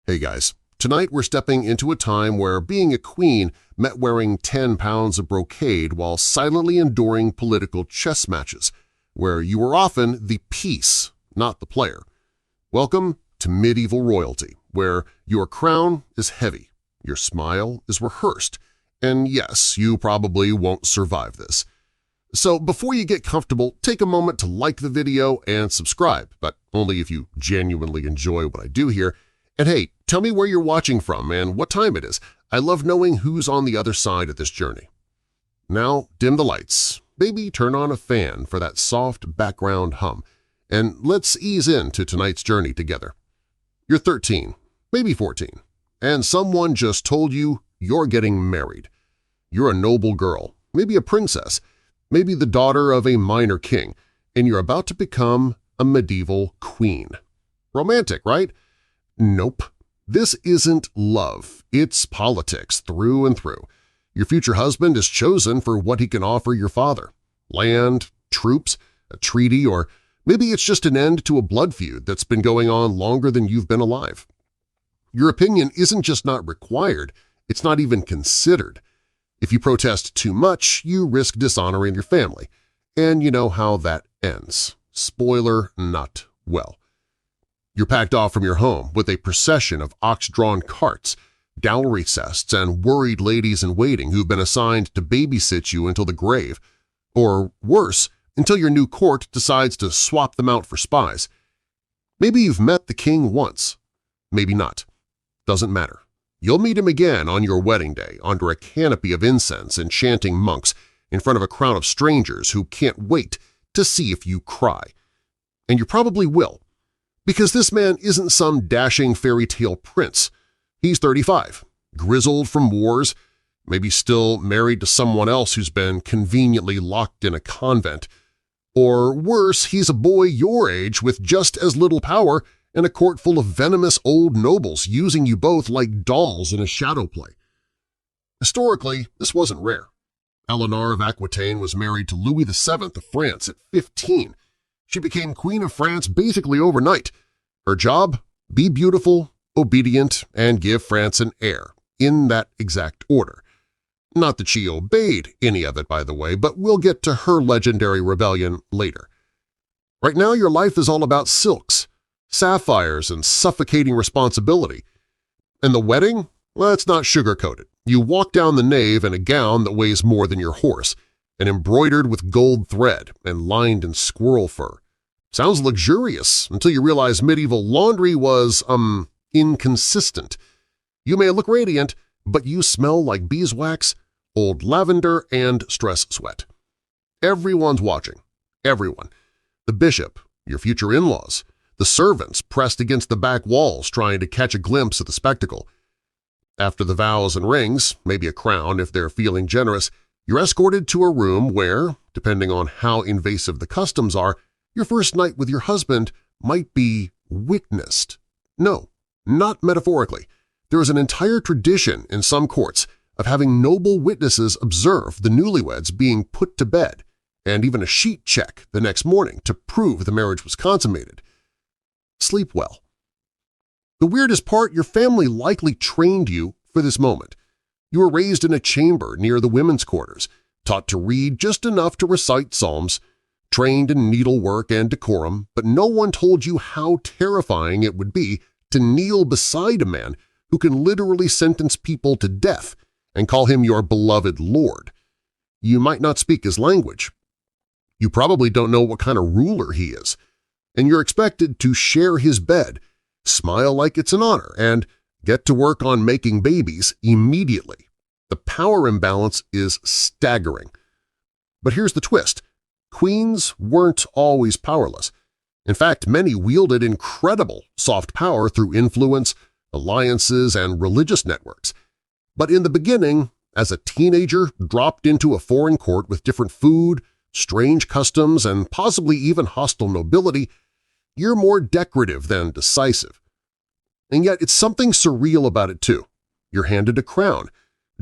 Hey guys, tonight we're stepping into a time where being a queen meant wearing 10 pounds of brocade while silently enduring political chess matches, where you were often the piece, not the player. Welcome to medieval royalty, where your crown is heavy, your smile is rehearsed, and yes, you probably won't survive this. So before you get comfortable, take a moment to like the video and subscribe, but only if you genuinely enjoy what I do here. And hey, tell me where you're watching from and what time it is. I love knowing who's on the other side of this journey. Now dim the lights, maybe turn on a fan for that soft background hum, and let's ease into tonight's journey together. You're 13, maybe 14, and someone just told you you're getting married. You're a noble girl, maybe a princess, maybe the daughter of a minor king, and you're about to become a medieval queen. Romantic, right? Nope. This isn't love. It's politics through and through. Your future husband is chosen for what he can offer your father – land, troops, a treaty, or maybe it's just an end to a blood feud that's been going on longer than you've been alive. Your opinion isn't just not required, it's not even considered. If you protest too much, you risk dishonoring your family, and you know how that ends. Spoiler, not well. You're packed off from your home with a procession of ox-drawn carts, dowry cests, and worried ladies-in-waiting who've been assigned to babysit you until the grave, or worse, until your new court decides to swap them out for spies. Maybe you've met the king once, maybe not. Doesn't matter. You'll meet him again on your wedding day under a canopy of incense and chanting monks in front of a crowd of strangers who can't wait to see if you cry. And you probably will. Because this man isn't some dashing fairy tale prince. He's 35, grizzled from wars, maybe still married to someone else who's been conveniently locked in a convent. Or worse, he's a boy your age with just as little power and a court full of venomous old nobles using you both like dolls in a shadow play. Historically, this wasn't rare. Eleanor of Aquitaine was married to Louis VII of France at 15. She became Queen of France basically overnight. Her job? Be beautiful, obedient, and give France an heir, in that exact order. Not that she obeyed any of it, by the way, but we'll get to her legendary rebellion later. Right now your life is all about silks, sapphires, and suffocating responsibility. And the wedding? Well, it's not sugar-coated. You walk down the nave in a gown that weighs more than your horse, and embroidered with gold thread and lined in squirrel fur. Sounds luxurious until you realize medieval laundry was, inconsistent. You may look radiant, but you smell like beeswax, old lavender, and stress sweat. Everyone's watching. Everyone. The bishop, your future in-laws, the servants pressed against the back walls trying to catch a glimpse of the spectacle. After the vows and rings, maybe a crown if they're feeling generous, you're escorted to a room where, depending on how invasive the customs are, your first night with your husband might be witnessed. No, not metaphorically. There is an entire tradition in some courts of having noble witnesses observe the newlyweds being put to bed, and even a sheet check the next morning to prove the marriage was consummated. Sleep well. The weirdest part, your family likely trained you for this moment. You were raised in a chamber near the women's quarters, taught to read just enough to recite psalms, trained in needlework and decorum, but no one told you how terrifying it would be to kneel beside a man who can literally sentence people to death and call him your beloved lord. You might not speak his language. You probably don't know what kind of ruler he is, and you're expected to share his bed, smile like it's an honor, and get to work on making babies immediately. The power imbalance is staggering. But here's the twist. Queens weren't always powerless. In fact, many wielded incredible soft power through influence, alliances, and religious networks. But in the beginning, as a teenager dropped into a foreign court with different food, strange customs, and possibly even hostile nobility, you're more decorative than decisive. And yet it's something surreal about it too. You're handed a crown,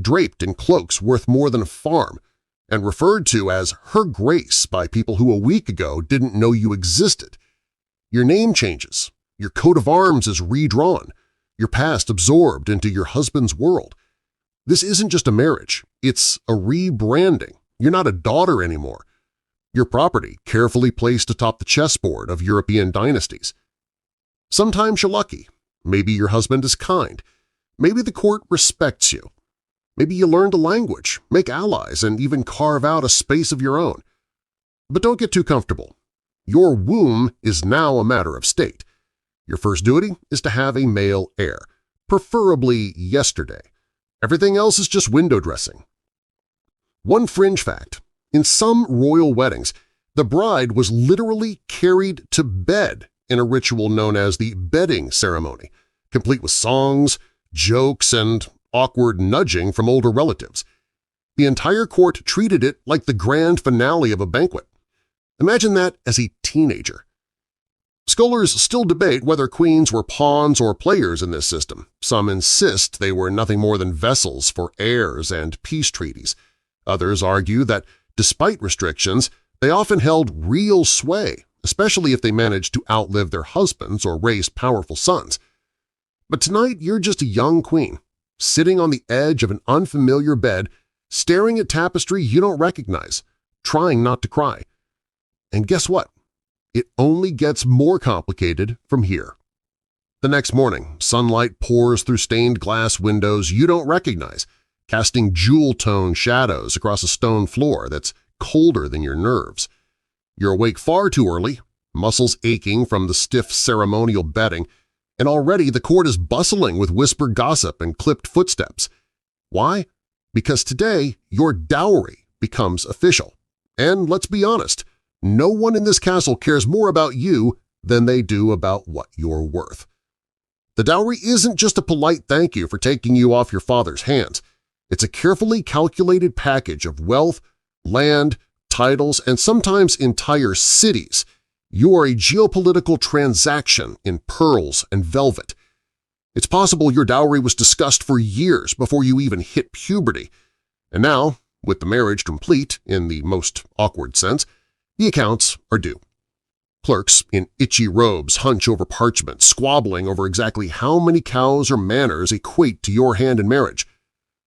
draped in cloaks worth more than a farm, and referred to as Her Grace by people who a week ago didn't know you existed. Your name changes, your coat of arms is redrawn, your past absorbed into your husband's world. This isn't just a marriage, it's a rebranding. You're not a daughter anymore. Your property carefully placed atop the chessboard of European dynasties. Sometimes you're lucky. Maybe your husband is kind. Maybe the court respects you. Maybe you learned a language, make allies, and even carve out a space of your own. But don't get too comfortable. Your womb is now a matter of state. Your first duty is to have a male heir, preferably yesterday. Everything else is just window dressing. One fringe fact: in some royal weddings, the bride was literally carried to bed in a ritual known as the bedding ceremony, complete with songs, jokes, and awkward nudging from older relatives. The entire court treated it like the grand finale of a banquet. Imagine that as a teenager. Scholars still debate whether queens were pawns or players in this system. Some insist they were nothing more than vessels for heirs and peace treaties. Others argue that, despite restrictions, they often held real sway, especially if they managed to outlive their husbands or raise powerful sons. But tonight you're just a young queen, sitting on the edge of an unfamiliar bed, staring at tapestry you don't recognize, trying not to cry. And guess what? It only gets more complicated from here. The next morning, sunlight pours through stained glass windows you don't recognize, casting jewel-tone shadows across a stone floor that's colder than your nerves. You're awake far too early, muscles aching from the stiff ceremonial bedding, and already the court is bustling with whispered gossip and clipped footsteps. Why? Because today your dowry becomes official. And let's be honest, no one in this castle cares more about you than they do about what you're worth. The dowry isn't just a polite thank you for taking you off your father's hands. It's a carefully calculated package of wealth, land, titles, and sometimes entire cities. You are a geopolitical transaction in pearls and velvet. It's possible your dowry was discussed for years before you even hit puberty. And now, with the marriage complete in the most awkward sense, the accounts are due. Clerks in itchy robes hunch over parchment, squabbling over exactly how many cows or manors equate to your hand in marriage.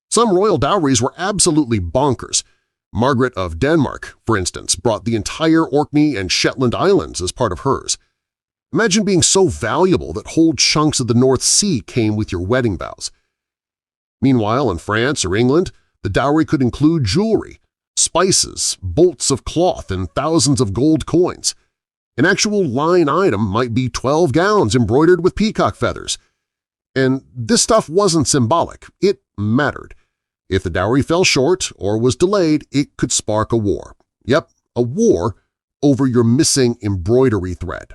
Some royal dowries were absolutely bonkers. Margaret of Denmark, for instance, brought the entire Orkney and Shetland Islands as part of hers. Imagine being so valuable that whole chunks of the North Sea came with your wedding vows. Meanwhile, in France or England, the dowry could include jewelry, spices, bolts of cloth, and thousands of gold coins. An actual line item might be 12 gowns embroidered with peacock feathers. And this stuff wasn't symbolic, it mattered. If the dowry fell short or was delayed, it could spark a war. Yep, a war over your missing embroidery thread.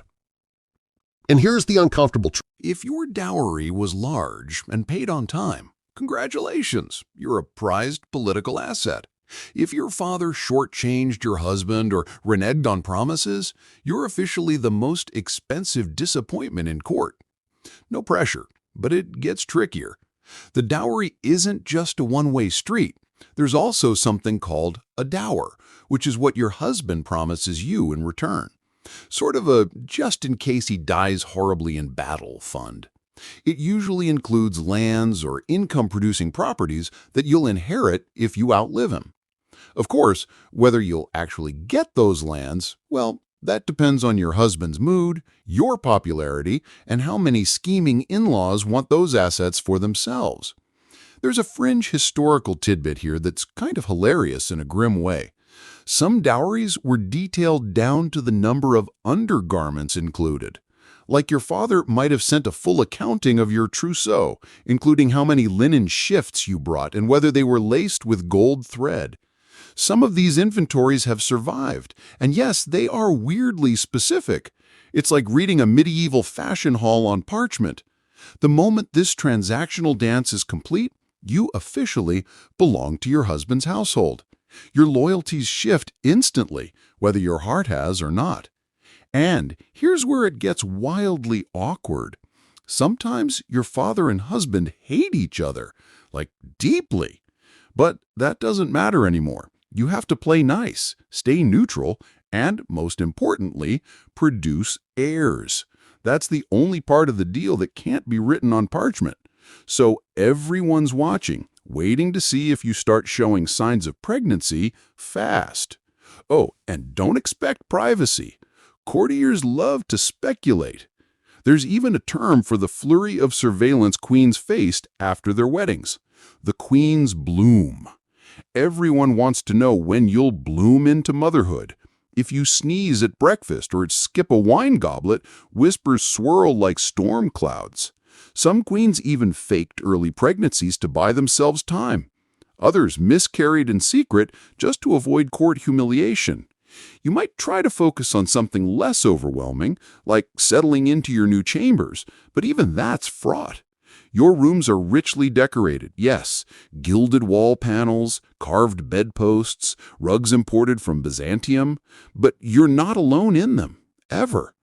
And here's the uncomfortable truth. If your dowry was large and paid on time, congratulations, you're a prized political asset. If your father shortchanged your husband or reneged on promises, you're officially the most expensive disappointment in court. No pressure, but it gets trickier. The dowry isn't just a one-way street. There's also something called a dower, which is what your husband promises you in return. Sort of a just-in-case-he-dies horribly in battle fund. It usually includes lands or income-producing properties that you'll inherit if you outlive him. Of course, whether you'll actually get those lands, well, that depends on your husband's mood, your popularity, and how many scheming in-laws want those assets for themselves. There's a fringe historical tidbit here that's kind of hilarious in a grim way. Some dowries were detailed down to the number of undergarments included. Like your father might have sent a full accounting of your trousseau, including how many linen shifts you brought and whether they were laced with gold thread. Some of these inventories have survived, and yes, they are weirdly specific. It's like reading a medieval fashion haul on parchment. The moment this transactional dance is complete, you officially belong to your husband's household. Your loyalties shift instantly, whether your heart has or not. And here's where it gets wildly awkward. Sometimes your father and husband hate each other, like deeply. But that doesn't matter anymore. You have to play nice, stay neutral, and, most importantly, produce heirs. That's the only part of the deal that can't be written on parchment. So everyone's watching, waiting to see if you start showing signs of pregnancy fast. Oh, and don't expect privacy. Courtiers love to speculate. There's even a term for the flurry of surveillance queens faced after their weddings: the queen's bloom. Everyone wants to know when you'll bloom into motherhood. If you sneeze at breakfast or skip a wine goblet, whispers swirl like storm clouds. Some queens even faked early pregnancies to buy themselves time. Others miscarried in secret just to avoid court humiliation. You might try to focus on something less overwhelming, like settling into your new chambers, but even that's fraught. Your rooms are richly decorated, yes, gilded wall panels, carved bedposts, rugs imported from Byzantium, but you're not alone in them, ever.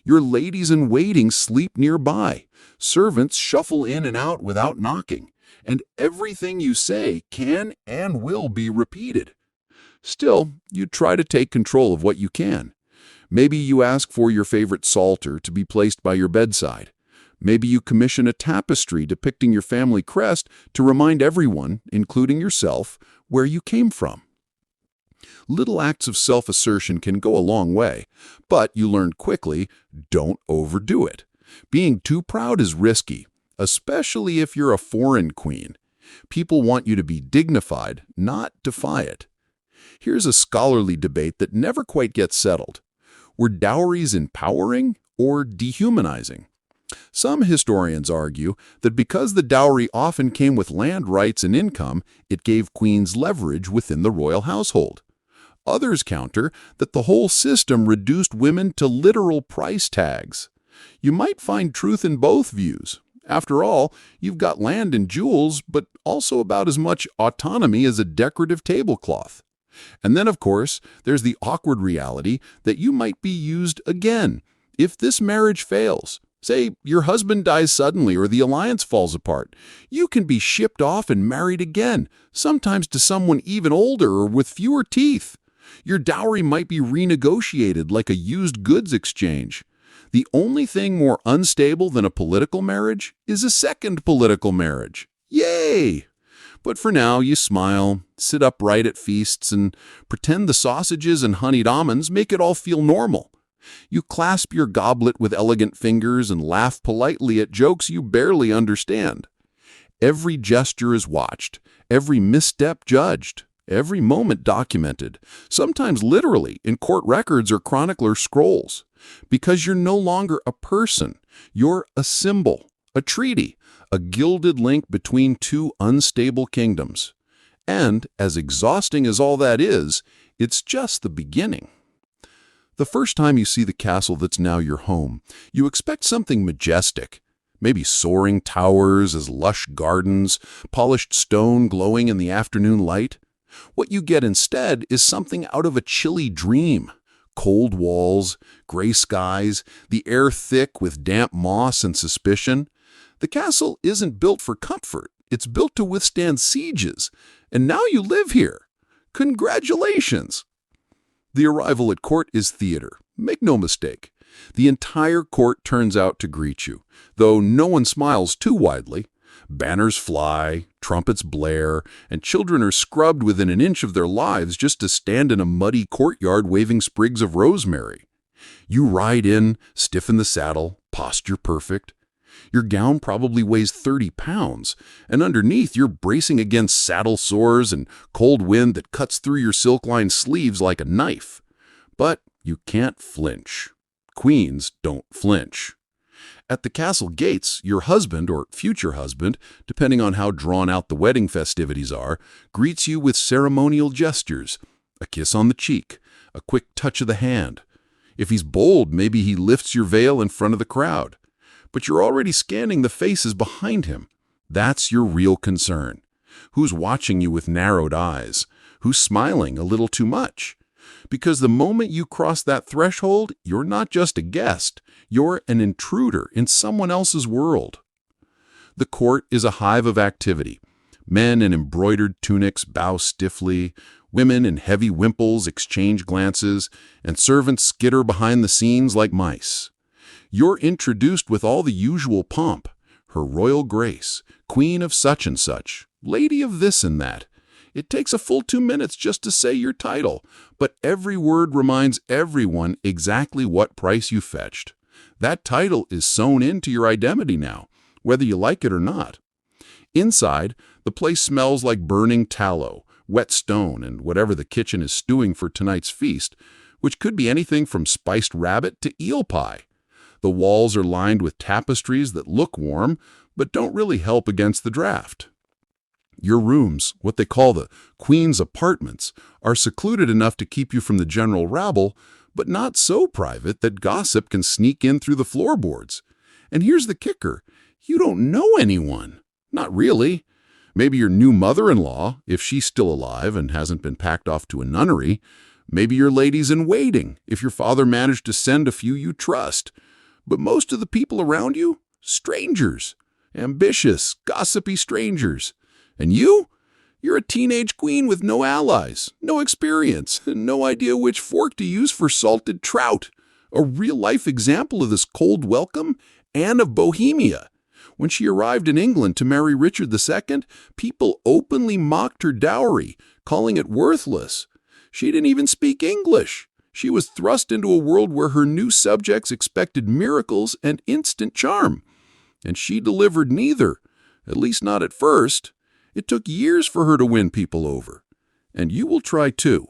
Your ladies-in-waiting sleep nearby, servants shuffle in and out without knocking, and everything you say can and will be repeated. Still, you try to take control of what you can. Maybe you ask for your favorite psalter to be placed by your bedside. Maybe you commission a tapestry depicting your family crest to remind everyone, including yourself, where you came from. Little acts of self-assertion can go a long way, but you learn quickly, don't overdo it. Being too proud is risky, especially if you're a foreign queen. People want you to be dignified, not defiant. Here's a scholarly debate that never quite gets settled. Were dowries empowering or dehumanizing? Some historians argue that because the dowry often came with land rights and income, it gave queens leverage within the royal household. Others counter that the whole system reduced women to literal price tags. You might find truth in both views. After all, you've got land and jewels, but also about as much autonomy as a decorative tablecloth. And then, of course, there's the awkward reality that you might be used again. If this marriage fails, say your husband dies suddenly or the alliance falls apart, you can be shipped off and married again, sometimes to someone even older or with fewer teeth. Your dowry might be renegotiated like a used goods exchange. The only thing more unstable than a political marriage is a second political marriage. Yay! But for now, you smile, sit upright at feasts, and pretend the sausages and honeyed almonds make it all feel normal. You clasp your goblet with elegant fingers and laugh politely at jokes you barely understand. Every gesture is watched, every misstep judged, every moment documented, sometimes literally in court records or chronicler scrolls. Because you're no longer a person, you're a symbol, a treaty, a gilded link between two unstable kingdoms. And, as exhausting as all that is, it's just the beginning. The first time you see the castle that's now your home, you expect something majestic. Maybe soaring towers as lush gardens, polished stone glowing in the afternoon light. What you get instead is something out of a chilly dream. Cold walls, gray skies, the air thick with damp moss and suspicion. The castle isn't built for comfort. It's built to withstand sieges. And now you live here. Congratulations! The arrival at court is theater. Make no mistake. The entire court turns out to greet you, though no one smiles too widely. Banners fly, trumpets blare, and children are scrubbed within an inch of their lives just to stand in a muddy courtyard waving sprigs of rosemary. You ride in, stiff in the saddle, posture perfect. Your gown probably weighs 30 pounds, and underneath you're bracing against saddle sores and cold wind that cuts through your silk-lined sleeves like a knife. But you can't flinch. Queens don't flinch. At the castle gates, your husband, or future husband, depending on how drawn out the wedding festivities are, greets you with ceremonial gestures, a kiss on the cheek, a quick touch of the hand. If he's bold, maybe he lifts your veil in front of the crowd. But you're already scanning the faces behind him. That's your real concern. Who's watching you with narrowed eyes? Who's smiling a little too much? Because the moment you cross that threshold, you're not just a guest. You're an intruder in someone else's world. The court is a hive of activity. Men in embroidered tunics bow stiffly, women in heavy wimples exchange glances, and servants skitter behind the scenes like mice. You're introduced with all the usual pomp. Her Royal Grace, Queen of such and such, Lady of this and that. It takes a full 2 minutes just to say your title, but every word reminds everyone exactly what price you fetched. That title is sewn into your identity now, whether you like it or not. Inside, the place smells like burning tallow, wet stone, and whatever the kitchen is stewing for tonight's feast, which could be anything from spiced rabbit to eel pie. The walls are lined with tapestries that look warm, but don't really help against the draft. Your rooms, what they call the Queen's apartments, are secluded enough to keep you from the general rabble, but not so private that gossip can sneak in through the floorboards. And here's the kicker. You don't know anyone. Not really. Maybe your new mother-in-law, if she's still alive and hasn't been packed off to a nunnery. Maybe your ladies-in-waiting, if your father managed to send a few you trust. But most of the people around you? Strangers. Ambitious, gossipy strangers. And you? You're a teenage queen with no allies, no experience, and no idea which fork to use for salted trout. A real-life example of this cold welcome, Anne of Bohemia. When she arrived in England to marry Richard II, people openly mocked her dowry, calling it worthless. She didn't even speak English. She was thrust into a world where her new subjects expected miracles and instant charm. And she delivered neither, at least not at first. It took years for her to win people over. And you will try too.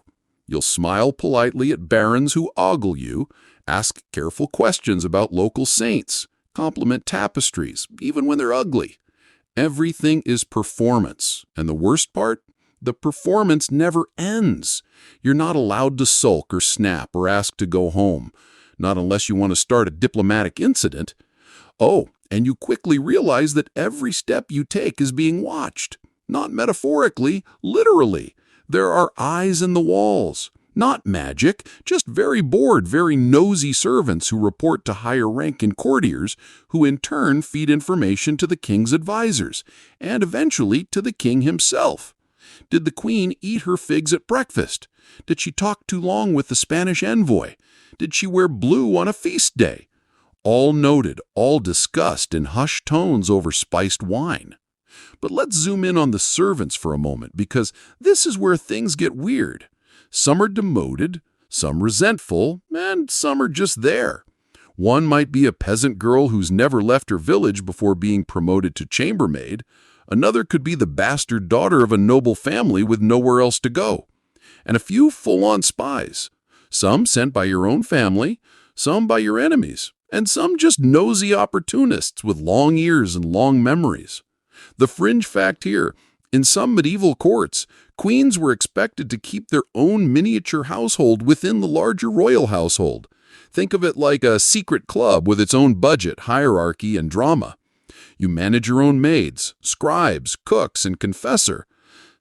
You'll smile politely at barons who ogle you, ask careful questions about local saints, compliment tapestries, even when they're ugly. Everything is performance. And the worst part? The performance never ends. You're not allowed to sulk or snap or ask to go home, not unless you want to start a diplomatic incident. Oh, and you quickly realize that every step you take is being watched. Not metaphorically, literally. There are eyes in the walls. Not magic, just very bored, very nosy servants who report to higher-ranking courtiers, who in turn feed information to the king's advisors, and eventually to the king himself. Did the queen eat her figs at breakfast? Did she talk too long with the Spanish envoy? Did she wear blue on a feast day? All noted, all discussed in hushed tones over spiced wine. But let's zoom in on the servants for a moment, because this is where things get weird. Some are demoted, some resentful, and some are just there. One might be a peasant girl who's never left her village before being promoted to chambermaid. Another could be the bastard daughter of a noble family with nowhere else to go. And a few full-on spies. Some sent by your own family, some by your enemies, and some just nosy opportunists with long ears and long memories. The fringe fact here, in some medieval courts, queens were expected to keep their own miniature household within the larger royal household. Think of it like a secret club with its own budget, hierarchy, and drama. You manage your own maids, scribes, cooks, and confessor.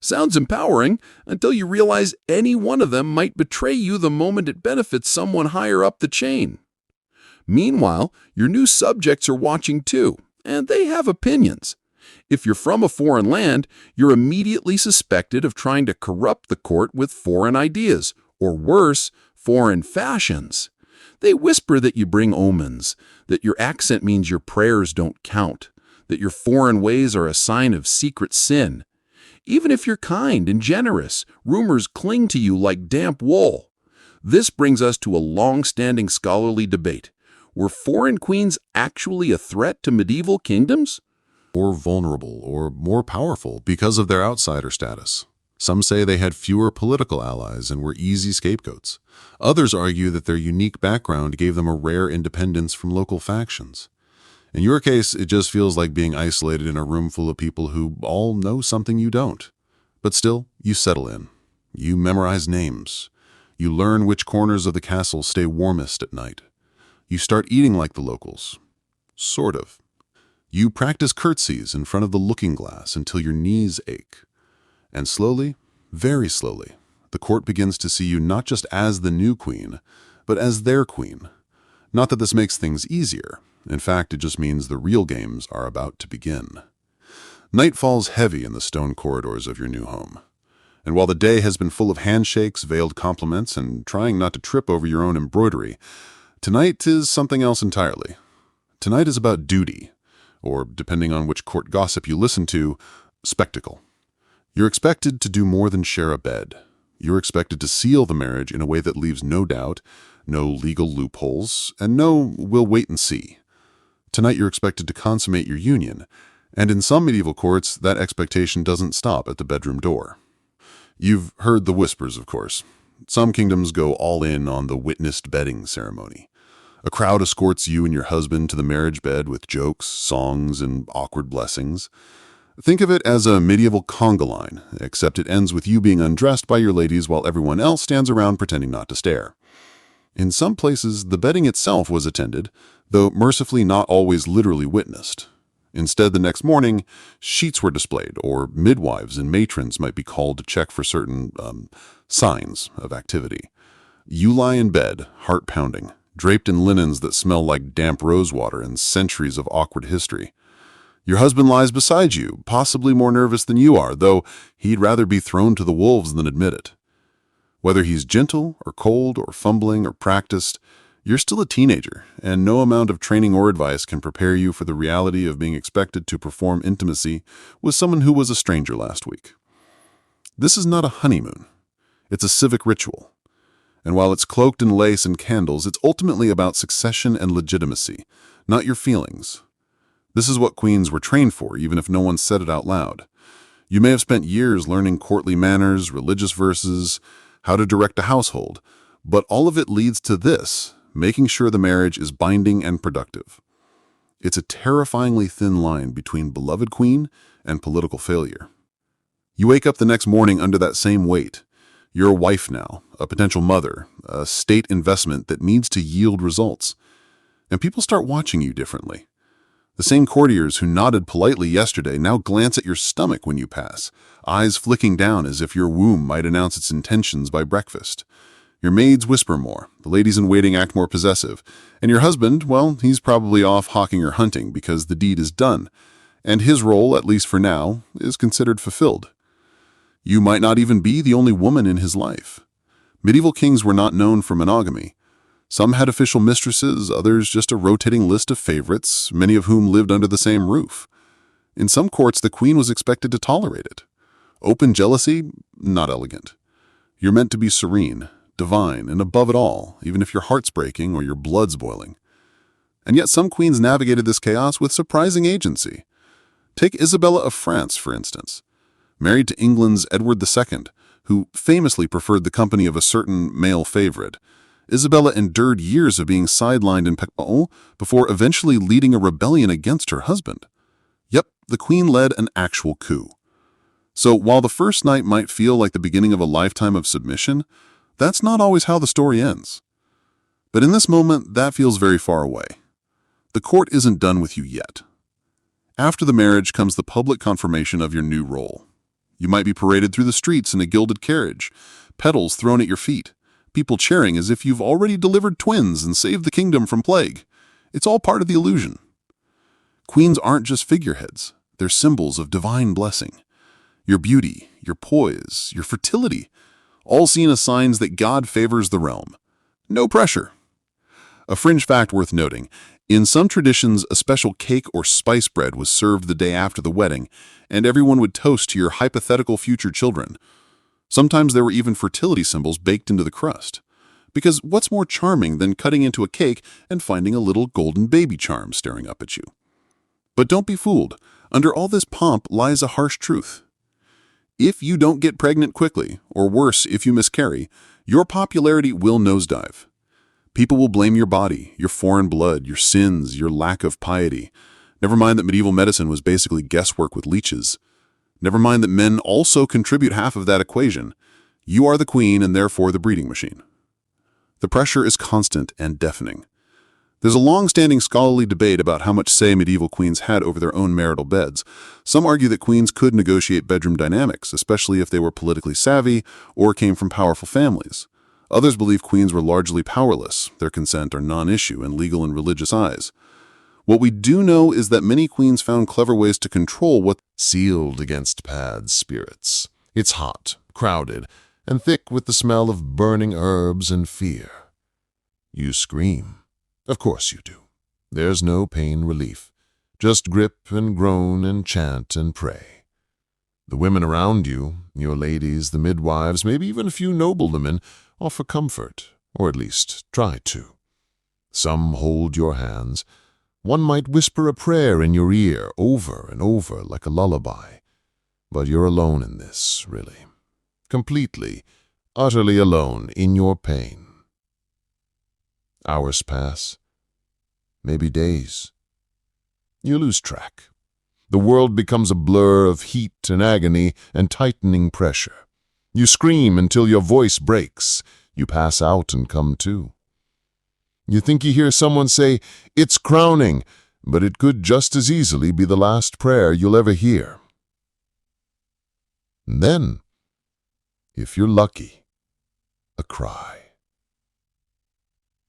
Sounds empowering until you realize any one of them might betray you the moment it benefits someone higher up the chain. Meanwhile, your new subjects are watching too, and they have opinions. If you're from a foreign land, you're immediately suspected of trying to corrupt the court with foreign ideas, or worse, foreign fashions. They whisper that you bring omens, that your accent means your prayers don't count, that your foreign ways are a sign of secret sin. Even if you're kind and generous, rumors cling to you like damp wool. This brings us to a long-standing scholarly debate. Were foreign queens actually a threat to medieval kingdoms? More vulnerable or more powerful because of their outsider status. Some say they had fewer political allies and were easy scapegoats. Others argue that their unique background gave them a rare independence from local factions. In your case, it just feels like being isolated in a room full of people who all know something you don't. But still, you settle in. You memorize names. You learn which corners of the castle stay warmest at night. You start eating like the locals. Sort of. You practice curtsies in front of the looking glass until your knees ache. And slowly, very slowly, the court begins to see you not just as the new queen, but as their queen. Not that this makes things easier. In fact, it just means the real games are about to begin. Night falls heavy in the stone corridors of your new home. And while the day has been full of handshakes, veiled compliments, and trying not to trip over your own embroidery, tonight is something else entirely. Tonight is about duty, or, depending on which court gossip you listen to, spectacle. You're expected to do more than share a bed. You're expected to seal the marriage in a way that leaves no doubt, no legal loopholes, and no "we'll wait and see." Tonight you're expected to consummate your union, and in some medieval courts, that expectation doesn't stop at the bedroom door. You've heard the whispers, of course. Some kingdoms go all in on the witnessed bedding ceremony. A crowd escorts you and your husband to the marriage bed with jokes, songs, and awkward blessings. Think of it as a medieval conga line, except it ends with you being undressed by your ladies while everyone else stands around pretending not to stare. In some places, the bedding itself was attended, though mercifully not always literally witnessed. Instead, the next morning, sheets were displayed, or midwives and matrons might be called to check for certain signs of activity. You lie in bed, heart pounding, draped in linens that smell like damp rosewater and centuries of awkward history. Your husband lies beside you, possibly more nervous than you are, though he'd rather be thrown to the wolves than admit it. Whether he's gentle or cold or fumbling or practiced, you're still a teenager, and no amount of training or advice can prepare you for the reality of being expected to perform intimacy with someone who was a stranger last week. This is not a honeymoon. It's a civic ritual. And while it's cloaked in lace and candles, it's ultimately about succession and legitimacy, not your feelings. This is what queens were trained for, even if no one said it out loud. You may have spent years learning courtly manners, religious verses, how to direct a household, but all of it leads to this: making sure the marriage is binding and productive. It's a terrifyingly thin line between beloved queen and political failure. You wake up the next morning under that same weight. You're a wife now, a potential mother, a state investment that needs to yield results. And people start watching you differently. The same courtiers who nodded politely yesterday now glance at your stomach when you pass, eyes flicking down as if your womb might announce its intentions by breakfast. Your maids whisper more, the ladies-in-waiting act more possessive, and your husband, well, he's probably off hawking or hunting because the deed is done, and his role, at least for now, is considered fulfilled. You might not even be the only woman in his life. Medieval kings were not known for monogamy. Some had official mistresses, others just a rotating list of favorites, many of whom lived under the same roof. In some courts, the queen was expected to tolerate it. Open jealousy? Not elegant. You're meant to be serene, divine, and above it all, even if your heart's breaking or your blood's boiling. And yet some queens navigated this chaos with surprising agency. Take Isabella of France, for instance. Married to England's Edward II, who famously preferred the company of a certain male favorite, Isabella endured years of being sidelined in Pecmao before eventually leading a rebellion against her husband. Yep, the queen led an actual coup. So while the first night might feel like the beginning of a lifetime of submission, that's not always how the story ends. But in this moment, that feels very far away. The court isn't done with you yet. After the marriage comes the public confirmation of your new role. You might be paraded through the streets in a gilded carriage, petals thrown at your feet, people cheering as if you've already delivered twins and saved the kingdom from plague. It's all part of the illusion. Queens aren't just figureheads. They're symbols of divine blessing. Your beauty, your poise, your fertility, all seen as signs that God favors the realm. No pressure. A fringe fact worth noting: in some traditions, a special cake or spice bread was served the day after the wedding, and everyone would toast to your hypothetical future children. Sometimes there were even fertility symbols baked into the crust. Because what's more charming than cutting into a cake and finding a little golden baby charm staring up at you? But don't be fooled. Under all this pomp lies a harsh truth. If you don't get pregnant quickly, or worse, if you miscarry, your popularity will nosedive. People will blame your body, your foreign blood, your sins, your lack of piety. Never mind that medieval medicine was basically guesswork with leeches. Never mind that men also contribute half of that equation. You are the queen and therefore the breeding machine. The pressure is constant and deafening. There's a long-standing scholarly debate about how much say medieval queens had over their own marital beds. Some argue that queens could negotiate bedroom dynamics, especially if they were politically savvy or came from powerful families. Others believe queens were largely powerless, their consent are non-issue in legal and religious eyes. What we do know is that many queens found clever ways to control what sealed against Pad's spirits. It's hot, crowded, and thick with the smell of burning herbs and fear. You scream. Of course you do. There's no pain relief. Just grip and groan and chant and pray. The women around you, your ladies, the midwives, maybe even a few noblemen, offer comfort, or at least try to. Some hold your hands. One might whisper a prayer in your ear over and over like a lullaby. But you're alone in this, really. Completely, utterly alone in your pain. Hours pass. Maybe days. You lose track. The world becomes a blur of heat and agony and tightening pressure. You scream until your voice breaks. You pass out and come to. You think you hear someone say, "It's crowning," but it could just as easily be the last prayer you'll ever hear. And then, if you're lucky, a cry.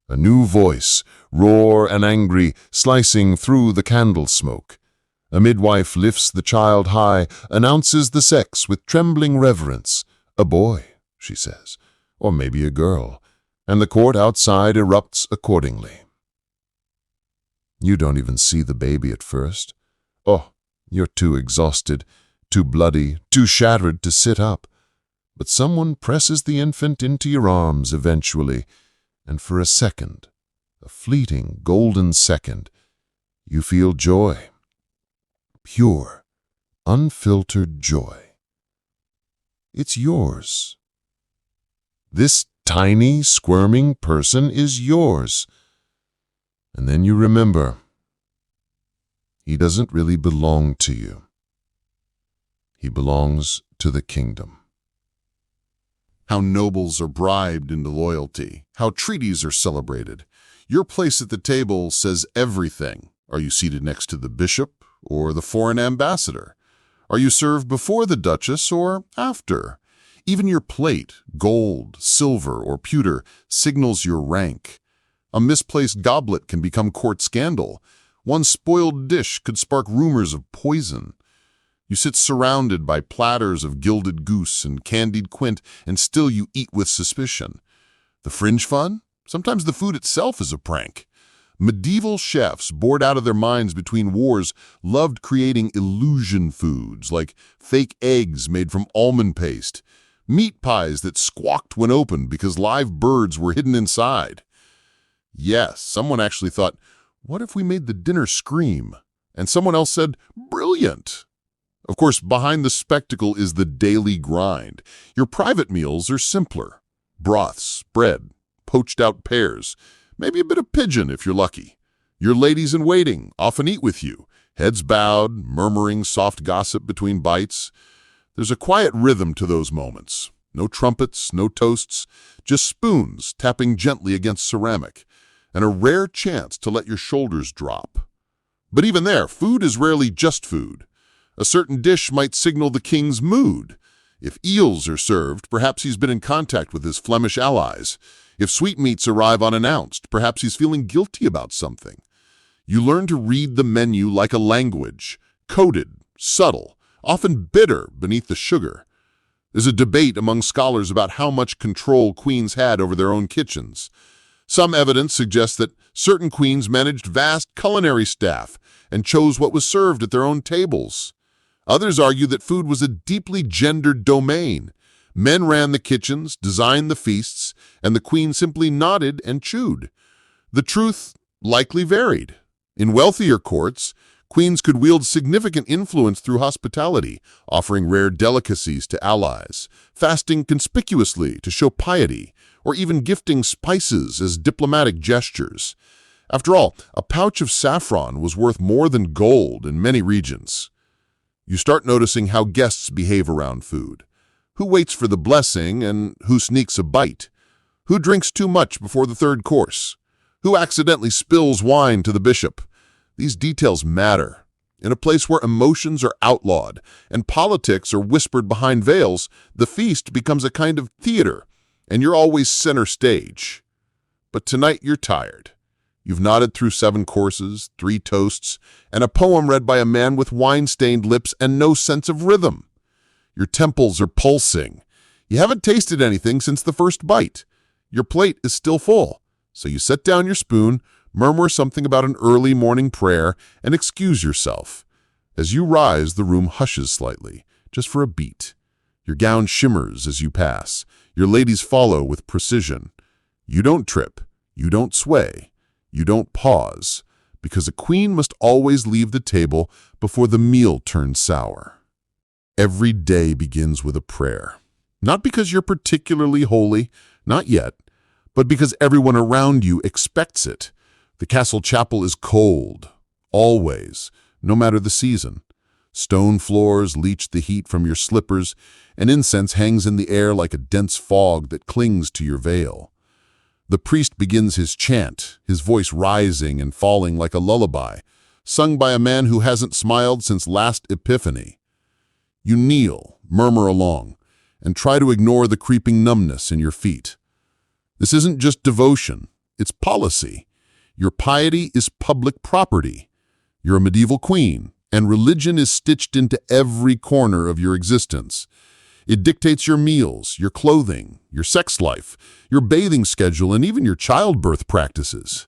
A new voice, raw and angry, slicing through the candle smoke. A midwife lifts the child high, announces the sex with trembling reverence. "A boy," she says, "or maybe a girl," and the court outside erupts accordingly. You don't even see the baby at first. Oh, you're too exhausted, too bloody, too shattered to sit up. But someone presses the infant into your arms eventually, and for a second, a fleeting golden second, you feel joy. Pure, unfiltered joy. It's yours. This tiny, squirming person is yours. And then you remember, he doesn't really belong to you. He belongs to the kingdom. How nobles are bribed into loyalty, how treaties are celebrated. Your place at the table says everything. Are you seated next to the bishop or the foreign ambassador? Are you served before the duchess or after? Even your plate, gold, silver, or pewter, signals your rank. A misplaced goblet can become court scandal. One spoiled dish could spark rumors of poison. You sit surrounded by platters of gilded goose and candied quint, and still you eat with suspicion. The fringe fun? Sometimes the food itself is a prank. Medieval chefs, bored out of their minds between wars, loved creating illusion foods like fake eggs made from almond paste, meat pies that squawked when opened because live birds were hidden inside. Yes, someone actually thought, what if we made the dinner scream? And someone else said, brilliant. Of course, behind the spectacle is the daily grind. Your private meals are simpler. Broths, bread, poached out pears, maybe a bit of pigeon if you're lucky. Your ladies-in-waiting often eat with you, heads bowed, murmuring soft gossip between bites. There's a quiet rhythm to those moments. No trumpets, no toasts, just spoons tapping gently against ceramic, and a rare chance to let your shoulders drop. But even there, food is rarely just food. A certain dish might signal the king's mood. If eels are served, perhaps he's been in contact with his Flemish allies. If sweetmeats arrive unannounced, perhaps he's feeling guilty about something. You learn to read the menu like a language, coded, subtle, often bitter beneath the sugar. There's a debate among scholars about how much control queens had over their own kitchens. Some evidence suggests that certain queens managed vast culinary staff and chose what was served at their own tables. Others argue that food was a deeply gendered domain. Men ran the kitchens, designed the feasts, and the queen simply nodded and chewed. The truth likely varied. In wealthier courts, queens could wield significant influence through hospitality, offering rare delicacies to allies, fasting conspicuously to show piety, or even gifting spices as diplomatic gestures. After all, a pouch of saffron was worth more than gold in many regions. You start noticing how guests behave around food. Who waits for the blessing and who sneaks a bite? Who drinks too much before the third course? Who accidentally spills wine to the bishop? These details matter. In a place where emotions are outlawed and politics are whispered behind veils, the feast becomes a kind of theater, and you're always center stage. But tonight you're tired. You've nodded through 7 courses, 3 toasts, and a poem read by a man with wine-stained lips and no sense of rhythm. Your temples are pulsing. You haven't tasted anything since the first bite. Your plate is still full, so you set down your spoon, murmur something about an early morning prayer, and excuse yourself. As you rise, the room hushes slightly, just for a beat. Your gown shimmers as you pass. Your ladies follow with precision. You don't trip. You don't sway. You don't pause, because a queen must always leave the table before the meal turns sour. Every day begins with a prayer. Not because you're particularly holy, not yet, but because everyone around you expects it. The castle chapel is cold, always, no matter the season. Stone floors leach the heat from your slippers, and incense hangs in the air like a dense fog that clings to your veil. The priest begins his chant, his voice rising and falling like a lullaby, sung by a man who hasn't smiled since last Epiphany. You kneel, murmur along, and try to ignore the creeping numbness in your feet. This isn't just devotion, it's policy. Your piety is public property. You're a medieval queen, and religion is stitched into every corner of your existence. It dictates your meals, your clothing, your sex life, your bathing schedule, and even your childbirth practices.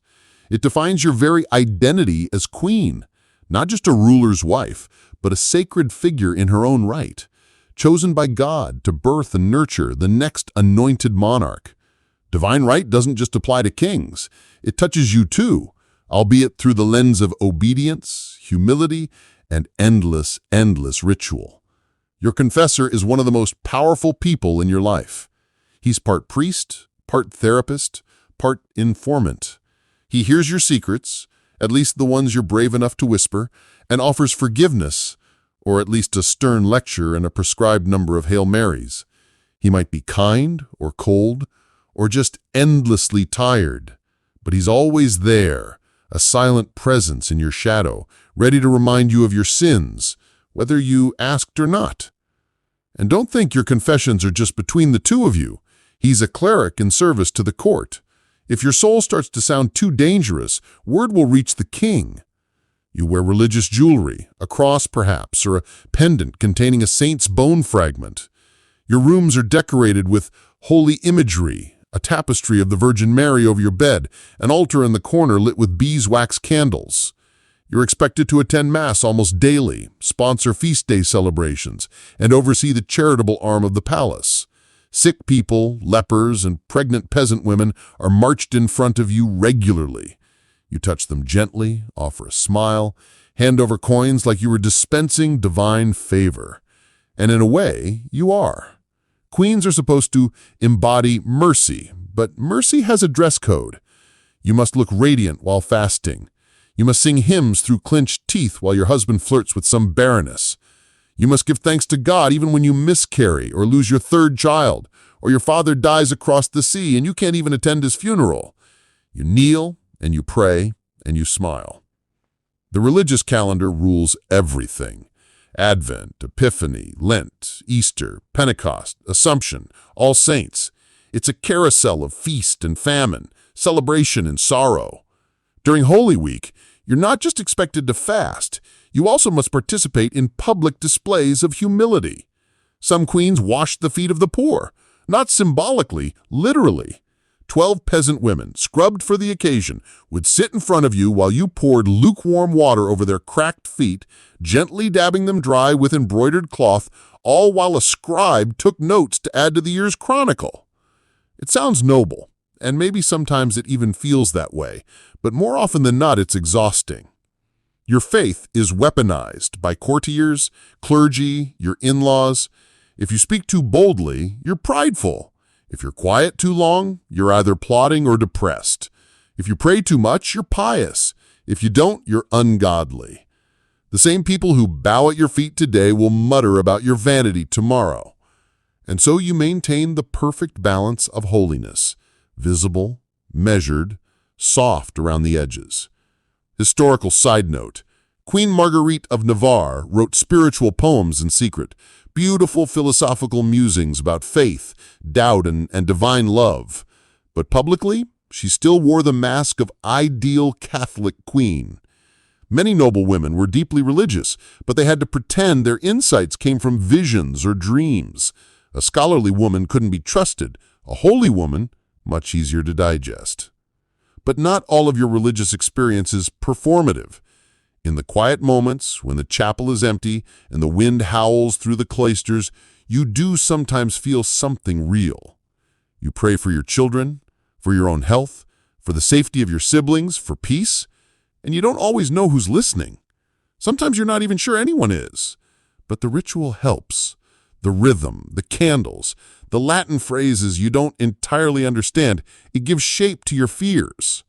It defines your very identity as queen, not just a ruler's wife, but a sacred figure in her own right, chosen by God to birth and nurture the next anointed monarch. Divine right doesn't just apply to kings. It touches you too, albeit through the lens of obedience, humility, and endless ritual. Your confessor is one of the most powerful people in your life. He's part priest, part therapist, part informant. He hears your secrets, at least the ones you're brave enough to whisper, and offers forgiveness, or at least a stern lecture and a prescribed number of Hail Marys. He might be kind or cold, or just endlessly tired, but he's always there, a silent presence in your shadow, ready to remind you of your sins, whether you asked or not. And don't think your confessions are just between the two of you. He's a cleric in service to the court. If your soul starts to sound too dangerous, word will reach the king. You wear religious jewelry, a cross perhaps, or a pendant containing a saint's bone fragment. Your rooms are decorated with holy imagery, a tapestry of the Virgin Mary over your bed, an altar in the corner lit with beeswax candles. You're expected to attend Mass almost daily, sponsor feast day celebrations, and oversee the charitable arm of the palace. Sick people, lepers, and pregnant peasant women are marched in front of you regularly. You touch them gently, offer a smile, hand over coins like you were dispensing divine favor. And in a way, you are. Queens are supposed to embody mercy, but mercy has a dress code. You must look radiant while fasting. You must sing hymns through clenched teeth while your husband flirts with some baroness. You must give thanks to God even when you miscarry or lose your third child, or your father dies across the sea and you can't even attend his funeral. You kneel and you pray and you smile. The religious calendar rules everything. Advent, Epiphany, Lent, Easter, Pentecost, Assumption, All Saints. It's a carousel of feast and famine, celebration and sorrow. During Holy Week, you're not just expected to fast, you also must participate in public displays of humility. Some queens washed the feet of the poor, not symbolically, literally. 12 peasant women, scrubbed for the occasion, would sit in front of you while you poured lukewarm water over their cracked feet, gently dabbing them dry with embroidered cloth, all while a scribe took notes to add to the year's chronicle. It sounds noble, and maybe sometimes it even feels that way, but more often than not, it's exhausting. Your faith is weaponized by courtiers, clergy, your in-laws. If you speak too boldly, you're prideful. If you're quiet too long, you're either plotting or depressed. If you pray too much, you're pious. If you don't, you're ungodly. The same people who bow at your feet today will mutter about your vanity tomorrow. And so you maintain the perfect balance of holiness, visible, measured, soft around the edges. Historical side note, Queen Marguerite of Navarre wrote spiritual poems in secret, beautiful philosophical musings about faith, doubt, and divine love. But publicly, she still wore the mask of ideal Catholic queen. Many noble women were deeply religious, but they had to pretend their insights came from visions or dreams. A scholarly woman couldn't be trusted. A holy woman, much easier to digest. But not all of your religious experience is performative. In the quiet moments, when the chapel is empty and the wind howls through the cloisters, you do sometimes feel something real. You pray for your children, for your own health, for the safety of your siblings, for peace, and you don't always know who's listening. Sometimes you're not even sure anyone is. But the ritual helps. The rhythm, the candles, the Latin phrases you don't entirely understand, it gives shape to your fears.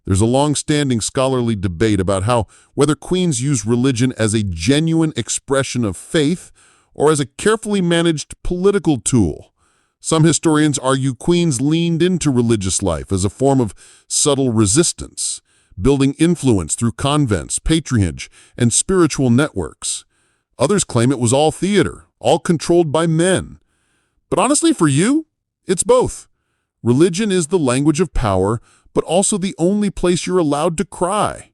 There's a long-standing scholarly debate about whether queens use religion as a genuine expression of faith or as a carefully managed political tool. Some historians argue queens leaned into religious life as a form of subtle resistance, building influence through convents, patronage, and spiritual networks. Others claim it was all theater, all controlled by men. But honestly, for you, it's both. Religion is the language of power, but also the only place you're allowed to cry.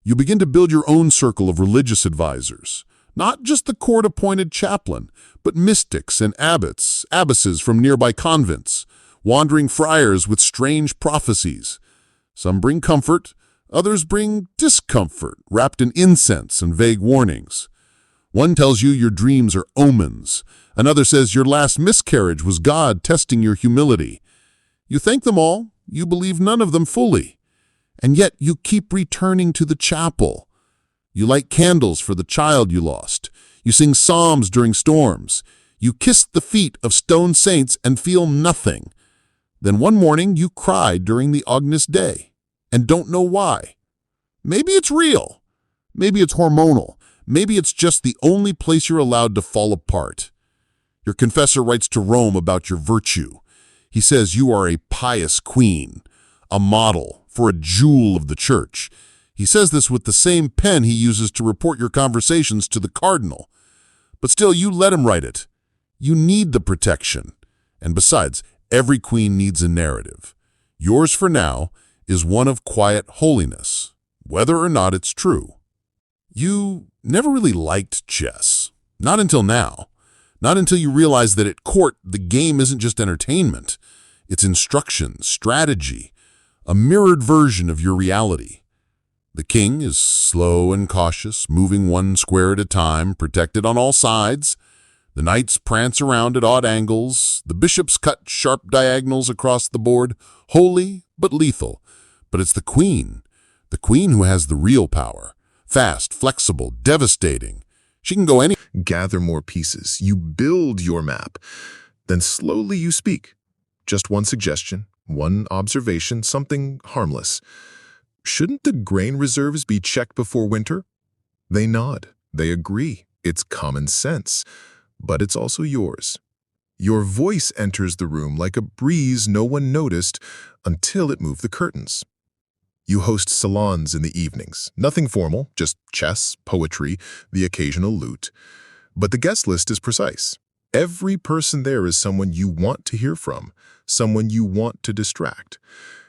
You begin to build your own circle of religious advisors, not just the court-appointed chaplain, but mystics and abbots, abbesses from nearby convents, wandering friars with strange prophecies. Some bring comfort, others bring discomfort, wrapped in incense and vague warnings. One tells you your dreams are omens. Another says your last miscarriage was God testing your humility. You thank them all. You believe none of them fully. And yet you keep returning to the chapel. You light candles for the child you lost. You sing psalms during storms. You kiss the feet of stone saints and feel nothing. Then one morning you cry during the Agnus Dei and don't know why. Maybe it's real. Maybe it's hormonal. Maybe it's just the only place you're allowed to fall apart. Your confessor writes to Rome about your virtue. He says you are a pious queen, a model for a jewel of the church. He says this with the same pen he uses to report your conversations to the cardinal. But still, you let him write it. You need the protection. And besides, every queen needs a narrative. Yours for now is one of quiet holiness, whether or not it's true. You never really liked chess. Not until now. Not until you realize that at court, the game isn't just entertainment. It's instruction, strategy, a mirrored version of your reality. The king is slow and cautious, moving one square at a time, protected on all sides. The knights prance around at odd angles. The bishops cut sharp diagonals across the board, holy but lethal. But it's the queen who has the real power. Fast, flexible, devastating. She can go any. Gather more pieces. You build your map. Then slowly you speak. Just one suggestion, one observation, something harmless. Shouldn't the grain reserves be checked before winter? They nod. They agree. It's common sense. But it's also yours. Your voice enters the room like a breeze no one noticed until it moved the curtains. You host salons in the evenings. Nothing formal, just chess, poetry, the occasional lute. But the guest list is precise. Every person there is someone you want to hear from, someone you want to distract.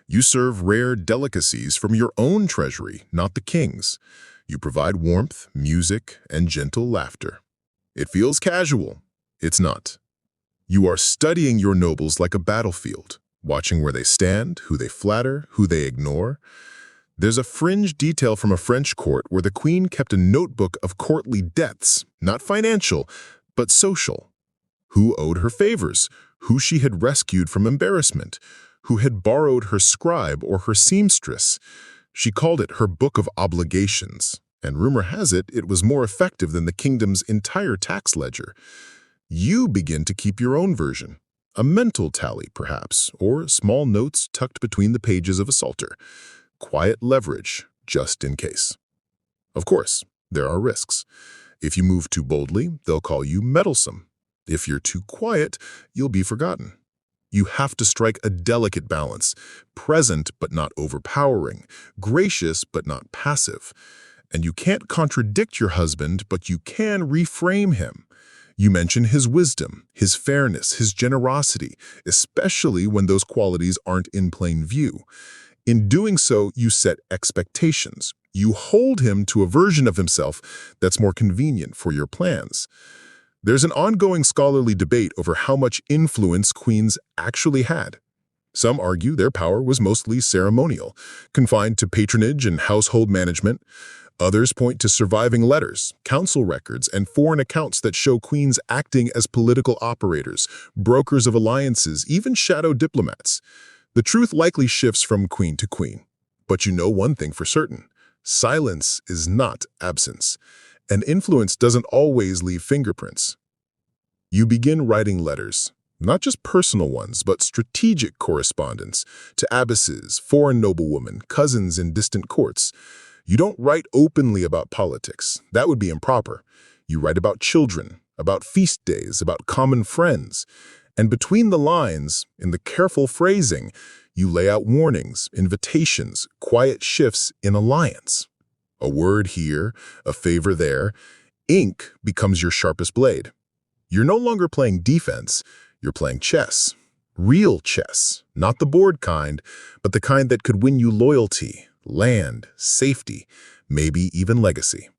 You serve rare delicacies from your own treasury, not the king's. You provide warmth, music, and gentle laughter. It feels casual. It's not. You are studying your nobles like a battlefield, watching where they stand, who they flatter, who they ignore. There's a fringe detail from a French court where the queen kept a notebook of courtly debts, not financial, but social. Who owed her favors, who she had rescued from embarrassment, who had borrowed her scribe or her seamstress. She called it her book of obligations, and rumor has it, it was more effective than the kingdom's entire tax ledger. You begin to keep your own version, a mental tally perhaps, or small notes tucked between the pages of a psalter. Quiet leverage, just in case. Of course, there are risks. If you move too boldly, they'll call you meddlesome. If you're too quiet, you'll be forgotten. You have to strike a delicate balance, present but not overpowering, gracious but not passive. And you can't contradict your husband, but you can reframe him. You mention his wisdom, his fairness, his generosity, especially when those qualities aren't in plain view. In doing so, you set expectations. You hold him to a version of himself that's more convenient for your plans. There's an ongoing scholarly debate over how much influence queens actually had. Some argue their power was mostly ceremonial, confined to patronage and household management. Others point to surviving letters, council records, and foreign accounts that show queens acting as political operators, brokers of alliances, even shadow diplomats. The truth likely shifts from queen to queen. But you know one thing for certain: silence is not absence, and influence doesn't always leave fingerprints. You begin writing letters, not just personal ones, but strategic correspondence to abbesses, foreign noblewomen, cousins in distant courts. You don't write openly about politics. That would be improper. You write about children, about feast days, about common friends. And between the lines, in the careful phrasing, you lay out warnings, invitations, quiet shifts in alliance. A word here, a favor there. Ink becomes your sharpest blade. You're no longer playing defense. You're playing chess. Real chess. Not the board kind, but the kind that could win you loyalty, land, safety, maybe even legacy.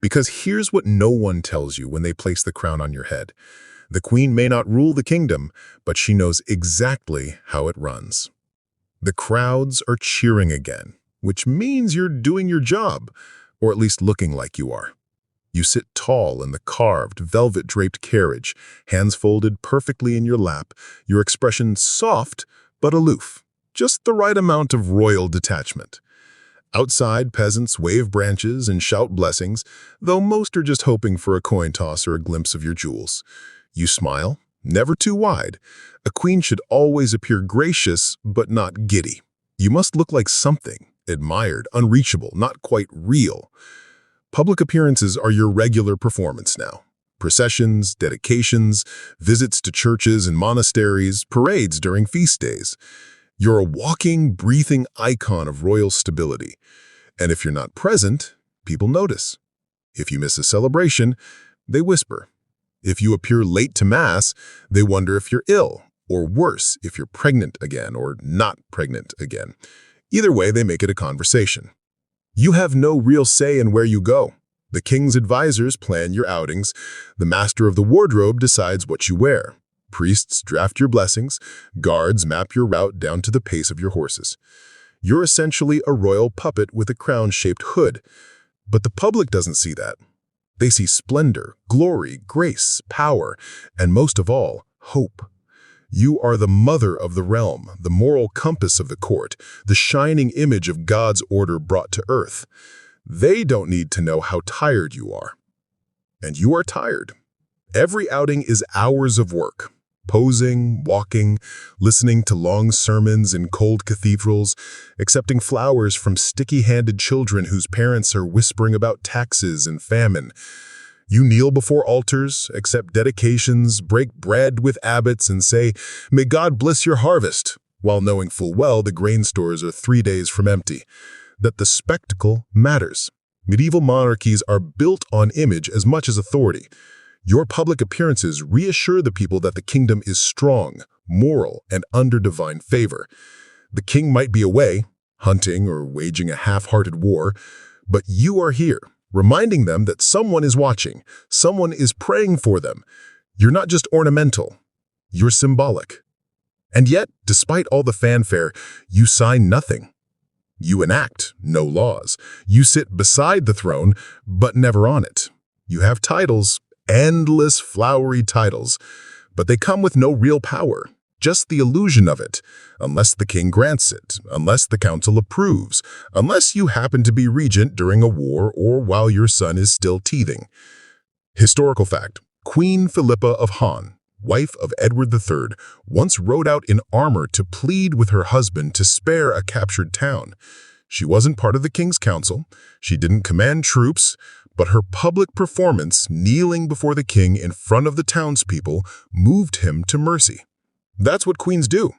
Because here's what no one tells you when they place the crown on your head. The queen may not rule the kingdom, but she knows exactly how it runs. The crowds are cheering again, which means you're doing your job, or at least looking like you are. You sit tall in the carved, velvet-draped carriage, hands folded perfectly in your lap, your expression soft but aloof, just the right amount of royal detachment. Outside, peasants wave branches and shout blessings, though most are just hoping for a coin toss or a glimpse of your jewels. You smile, never too wide. A queen should always appear gracious, but not giddy. You must look like something, admired, unreachable, not quite real. Public appearances are your regular performance now. Processions, dedications, visits to churches and monasteries, parades during feast days. You're a walking, breathing icon of royal stability. And if you're not present, people notice. If you miss a celebration, they whisper. If you appear late to Mass, they wonder if you're ill, or worse, if you're pregnant again or not pregnant again. Either way, they make it a conversation. You have no real say in where you go. The king's advisors plan your outings. The master of the wardrobe decides what you wear. Priests draft your blessings. Guards map your route down to the pace of your horses. You're essentially a royal puppet with a crown-shaped hood. But the public doesn't see that. They see splendor, glory, grace, power, and most of all, hope. You are the mother of the realm, the moral compass of the court, the shining image of God's order brought to earth. They don't need to know how tired you are. And you are tired. Every outing is hours of work. Posing, walking, listening to long sermons in cold cathedrals, accepting flowers from sticky-handed children whose parents are whispering about taxes and famine. You kneel before altars, accept dedications, break bread with abbots, and say, "May God bless your harvest," while knowing full well the grain stores are 3 days from empty. That the spectacle matters. Medieval monarchies are built on image as much as authority. Your public appearances reassure the people that the kingdom is strong, moral, and under divine favor. The king might be away, hunting or waging a half-hearted war, but you are here, reminding them that someone is watching, someone is praying for them. You're not just ornamental, you're symbolic. And yet, despite all the fanfare, you sign nothing. You enact no laws. You sit beside the throne, but never on it. You have titles, endless flowery titles, but they come with no real power, just the illusion of it, unless the king grants it, unless the council approves, unless you happen to be regent during a war or while your son is still teething. Historical fact: Queen Philippa of Han, wife of Edward III, once rode out in armor to plead with her husband to spare a captured town. She wasn't part of the king's council, she didn't command troops, but her public performance, kneeling before the king in front of the townspeople, moved him to mercy. That's what queens do.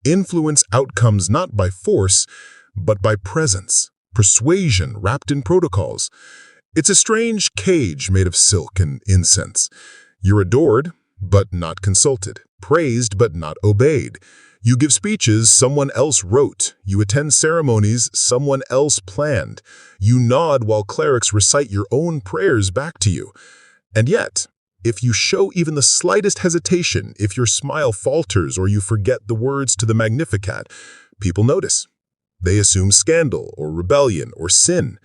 Influence outcomes not by force, but by presence, persuasion wrapped in protocols. It's a strange cage made of silk and incense. You're adored, but not consulted, praised, but not obeyed. You give speeches someone else wrote. You attend ceremonies someone else planned. You nod while clerics recite your own prayers back to you. And yet, If you show even the slightest hesitation, if your smile falters or you forget the words to the Magnificat, people notice. They assume scandal or rebellion or sin.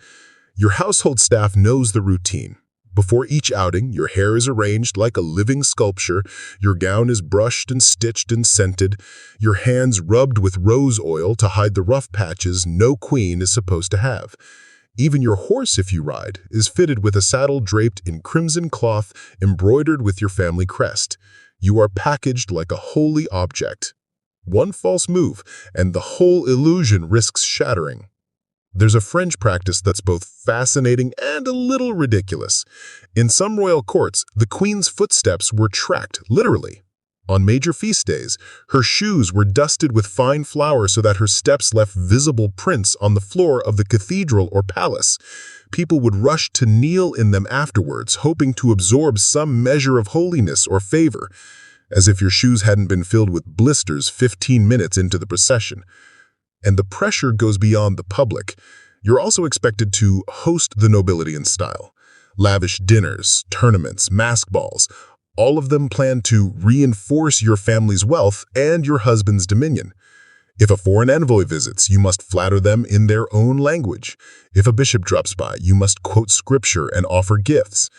Your household staff knows the routine. Before each outing, your hair is arranged like a living sculpture, your gown is brushed and stitched and scented, your hands rubbed with rose oil to hide the rough patches no queen is supposed to have. Even your horse, if you ride, is fitted with a saddle draped in crimson cloth embroidered with your family crest. You are packaged like a holy object. One false move, and the whole illusion risks shattering. There's a French practice that's both fascinating and a little ridiculous. In some royal courts, the queen's footsteps were tracked, literally. On major feast days, her shoes were dusted with fine flour so that her steps left visible prints on the floor of the cathedral or palace. People would rush to kneel in them afterwards, hoping to absorb some measure of holiness or favor, as if your shoes hadn't been filled with blisters 15 minutes into the procession. And the pressure goes beyond the public. You're also expected to host the nobility in style. Lavish dinners, tournaments, mask balls, all of them planned to reinforce your family's wealth and your husband's dominion. If a foreign envoy visits, you must flatter them in their own language. If a bishop drops by, you must quote scripture and offer gifts.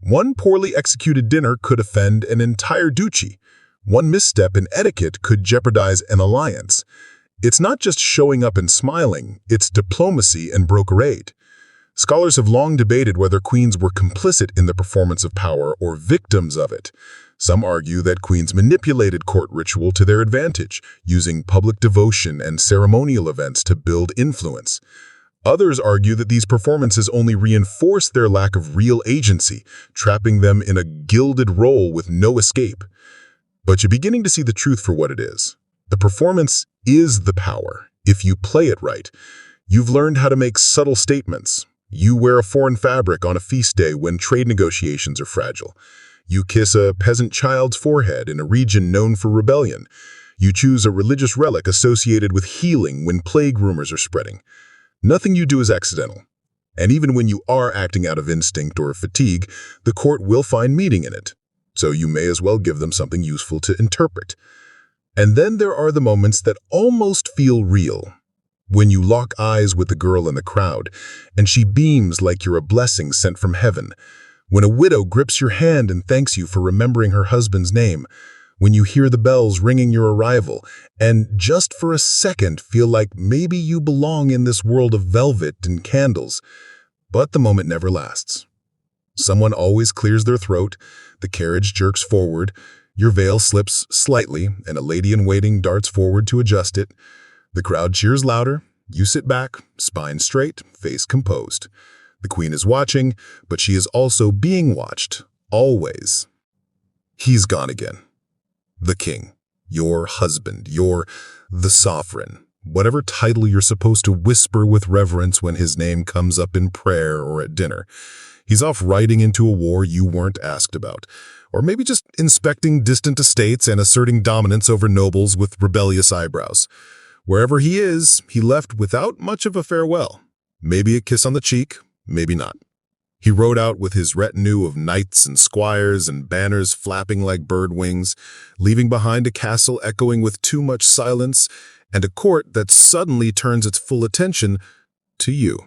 One poorly executed dinner could offend an entire duchy. One misstep in etiquette could jeopardize an alliance. It's not just showing up and smiling, it's diplomacy and brocade. Scholars have long debated whether queens were complicit in the performance of power or victims of it. Some argue that queens manipulated court ritual to their advantage, using public devotion and ceremonial events to build influence. Others argue that these performances only reinforce their lack of real agency, trapping them in a gilded role with no escape. But you're beginning to see the truth for what it is. The performance is the power, if you play it right. You've learned how to make subtle statements. You wear a foreign fabric on a feast day when trade negotiations are fragile. You kiss a peasant child's forehead in a region known for rebellion. You choose a religious relic associated with healing when plague rumors are spreading. Nothing you do is accidental. And even when you are acting out of instinct or fatigue, the court will find meaning in it. So you may as well give them something useful to interpret. And then there are the moments that almost feel real. When you lock eyes with the girl in the crowd, and she beams like you're a blessing sent from heaven. When a widow grips your hand and thanks you for remembering her husband's name. When you hear the bells ringing your arrival, and just for a second feel like maybe you belong in this world of velvet and candles. But the moment never lasts. Someone always clears their throat, the carriage jerks forward, your veil slips slightly, and a lady-in-waiting darts forward to adjust it. The crowd cheers louder. You sit back, spine straight, face composed. The queen is watching, but she is also being watched, always. He's gone again. The king, your husband, the sovereign, whatever title you're supposed to whisper with reverence when his name comes up in prayer or at dinner. He's off riding into a war you weren't asked about, or maybe just inspecting distant estates and asserting dominance over nobles with rebellious eyebrows. Wherever he is, he left without much of a farewell. Maybe a kiss on the cheek, maybe not. He rode out with his retinue of knights and squires and banners flapping like bird wings, leaving behind a castle echoing with too much silence and a court that suddenly turns its full attention to you.